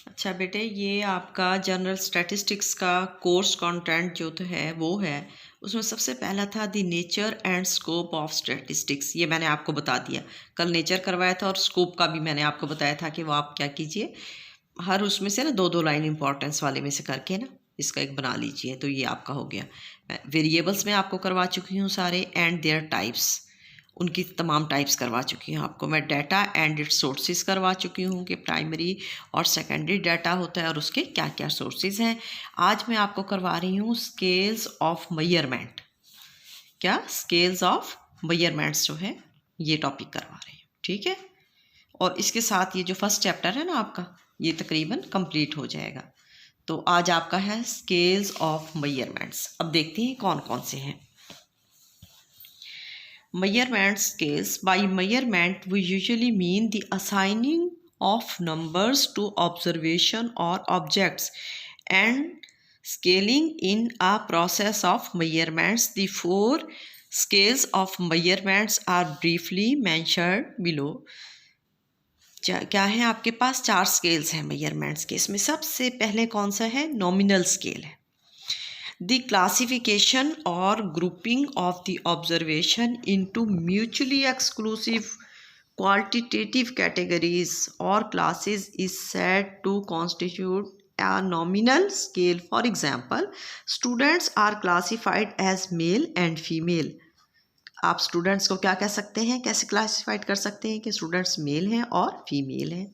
अच्छा बेटे, ये आपका जनरल स्टैटिस्टिक्स का कोर्स कंटेंट जो तो है वो है। उसमें सबसे पहला था the nature and scope of statistics. ये मैंने आपको बता दिया, कल नेचर करवाया था और स्कोप का भी मैंने आपको बताया था कि वो आप क्या कीजिए, हर उसमें से ना दो दो लाइन इंपॉर्टेंस वाले में से करके ना इसका एक बना लीजिए। तो ये आपका हो गया। वेरिएबल्स में आपको करवा चुकी हूँ सारे, एंड देयर टाइप्स, उनकी तमाम टाइप्स करवा चुकी हूँ आपको मैं। डाटा एंड इट्स सोर्सेज करवा चुकी हूँ कि प्राइमरी और सेकेंडरी डाटा होता है और उसके क्या क्या सोर्सेज हैं। आज मैं आपको करवा रही हूँ स्केल्स ऑफ मेजरमेंट। क्या स्केल्स ऑफ मेजरमेंट्स जो है ये टॉपिक करवा रही हूँ, ठीक है। और इसके साथ ये जो फर्स्ट चैप्टर है ना आपका, ये तकरीबन कंप्लीट हो जाएगा। तो आज आपका है स्केल्स ऑफ मेजरमेंट्स। अब देखते हैं कौन कौन से हैं। Measurement scales. By measurement, we usually mean the assigning of numbers to observation or objects, and scaling in a process of measurements. The four scales of measurements are briefly mentioned below. क्या है आपके पास? चार scales हैं measurements के। इसमें सबसे पहले कौन सा है? नॉमिनल स्केल है। The classification or grouping of the observation into mutually exclusive quantitative categories or classes is said to constitute a nominal scale. For example, students are classified as male and female. आप students को क्या कह सकते हैं, कैसे classified कर सकते हैं कि स्टूडेंट्स मेल हैं और फीमेल हैं।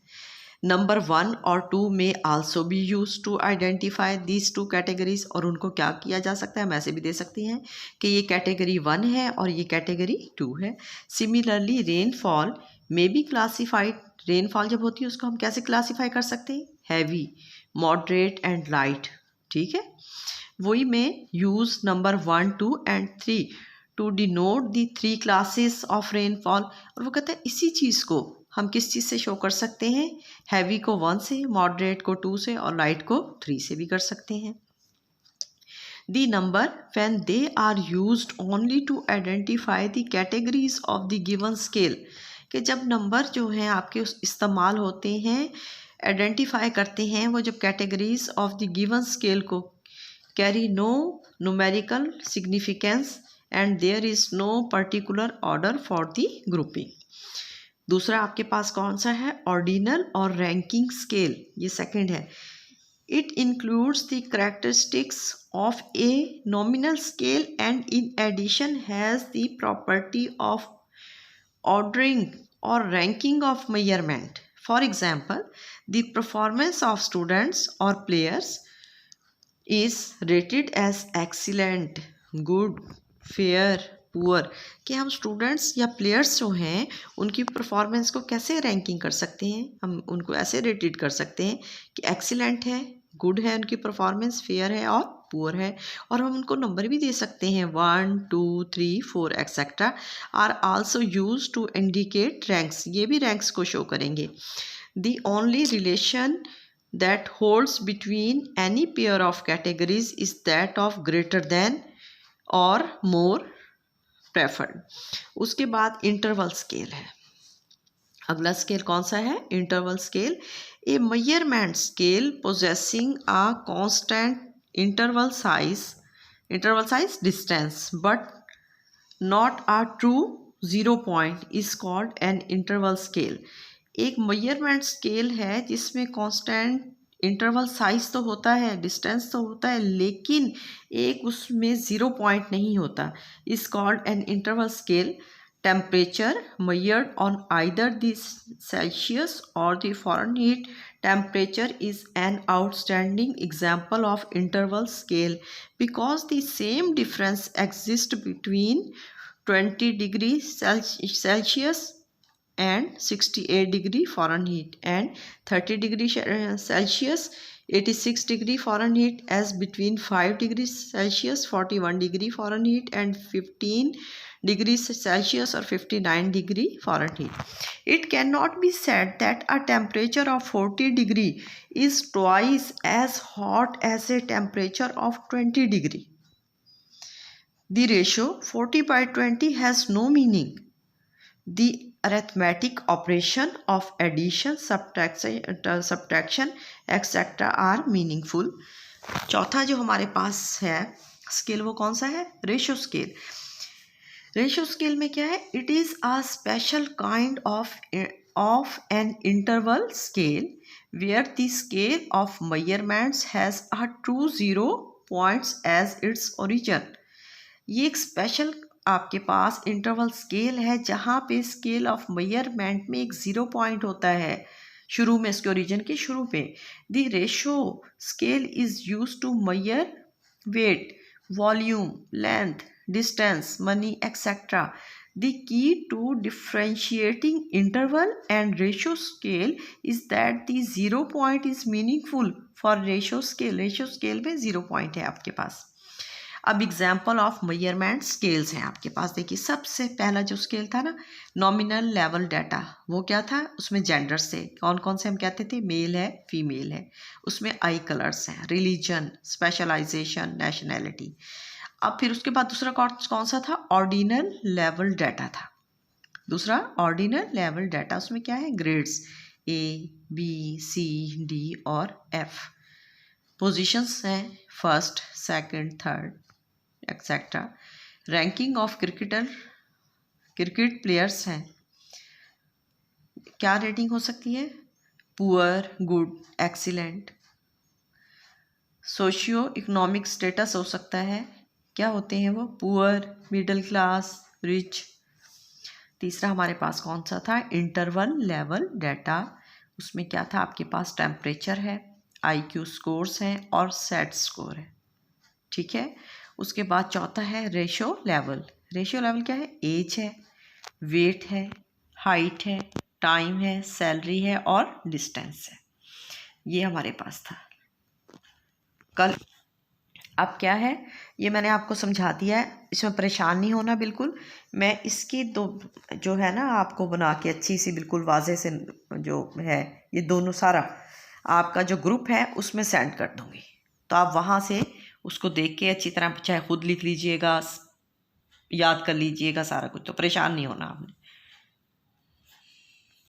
नंबर 1 और 2 में also be use to identify these two categories. और उनको क्या किया जा सकता है, हम ऐसे भी दे सकते हैं कि ये कैटेगरी 1 है और ये कैटेगरी 2 है। सिमिलरली रेनफॉल में बी क्लासीफाइड। रेनफॉल जब होती है उसको हम कैसे क्लासीफाई कर सकते हैं? हैवी, मॉडरेट एंड लाइट, ठीक है। वही में use number 1, 2 and 3 to denote the 3 classes of rainfall. और वो कहते हैं इसी चीज़ को हम किस चीज़ से शो कर सकते हैं? हैवी को 1 से, मॉडरेट को 2 से और लाइट को 3 से भी कर सकते हैं। The number when they are used only to identify the categories of the given scale, कि जब नंबर जो हैं आपके उस इस्तेमाल होते हैं, आइडेंटिफाई करते हैं वो जब categories of the given scale को carry no numerical significance and there is no particular order for the grouping. दूसरा आपके पास कौन सा है? ऑर्डिनल और रैंकिंग स्केल, ये सेकंड है। It includes the characteristics of a nominal scale and in addition has the property of ordering और ranking of measurement. For example, the performance of students और players is rated as excellent, good, fair, poor. कि हम students या players जो हैं उनकी performance को कैसे रैंकिंग कर सकते हैं? हम उनको ऐसे रेटेड कर सकते हैं कि एक्सीलेंट है, गुड है उनकी परफॉर्मेंस, फेयर है और पुअर है। और हम उनको नंबर भी दे सकते हैं, 1, 2, 3, 4 etcetera are also use to indicate ranks. ये भी रैंक्स को शो करेंगे। The only relation that holds between any pair of categories is that of greater than or more preferred. उसके बाद इंटरवल स्केल है। अगला स्केल कौन सा है? Interval scale. A measurement scale possessing a constant interval size distance but not a true 0 point is called an interval scale. एक measurement scale है जिसमें कांस्टेंट इंटरवल साइज तो होता है, डिस्टेंस तो होता है, लेकिन एक उसमें 0 पॉइंट नहीं होता। Is called an interval scale. Temperature measured on either the Celsius or the Fahrenheit temperature is an outstanding example of interval scale because the same difference exists between 20 degrees Celsius and 68 degree Fahrenheit and 30 degree Celsius, 86 degree Fahrenheit, as between 5 degrees Celsius, 41 degree Fahrenheit and 15 degrees Celsius or 59 degree Fahrenheit. It cannot be said that a temperature of 40 degree is twice as hot as a temperature of 20 degree. The ratio 40 by 20 has no meaning. The arithmetic operation of addition, subtraction etc. are meaningful. चौथा जो हमारे पास है scale वो कौन सा है? Ratio scale. Ratio scale में क्या है? It is a special kind of an interval scale where the scale of measurements has a true 0 points as its origin. ये एक स्पेशल आपके पास इंटरवल स्केल है जहाँ पे स्केल ऑफ मेजरमेंट में एक 0 पॉइंट होता है शुरू में, इसके ओरिजिन के शुरू पे. The ratio scale is use to measure weight, volume, length, distance, money, etc. The key to differentiating interval and ratio scale is that the 0 point is meaningful for ratio scale. Ratio scale में 0 point है आपके पास. अब example of measurement scales हैं आपके पास. देखिए सबसे पहला जो स्केल था ना, नॉमिनल लेवल डाटा, वो क्या था? उसमें जेंडर से कौन कौन से हम कहते थे? मेल है, फीमेल है. उसमें आई कलर्स हैं, रिलीजन, स्पेशलाइजेशन, नेशनैलिटी. अब फिर उसके बाद दूसरा कौन सा था? ऑर्डिनल लेवल डाटा था. दूसरा ऑर्डिनल लेवल डाटा, उसमें क्या है? ग्रेड्स ए, बी, सी, डी और एफ. पोजीशंस हैं, first, second, third etcetera. Ranking of cricket players हैं. क्या रेटिंग हो सकती है? Poor, good, excellent. Socio economic status हो सकता है. क्या होते हैं वो? Poor, middle class, rich. तीसरा हमारे पास कौन सा था? Interval level data. उसमें क्या था आपके पास? टेम्परेचर है, आईक्यू स्कोर्स हैं और सेट स्कोर है. ठीक है. उसके बाद चौथा है रेशियो लेवल. रेशियो लेवल क्या है? एज है, वेट है, हाइट है, टाइम है, सैलरी है और डिस्टेंस है. ये हमारे पास था कल. अब क्या है, ये मैंने आपको समझा दिया है, इसमें परेशान नहीं होना बिल्कुल. मैं इसकी दो जो है ना आपको बना के अच्छी सी बिल्कुल वाजे से जो है ये दोनों सारा आपका जो ग्रुप है उसमें सेंड कर दूँगी. तो आप वहाँ से उसको देख के अच्छी तरह चाहे खुद लिख लीजिएगा, याद कर लीजिएगा सारा कुछ. तो परेशान नहीं होना आपने.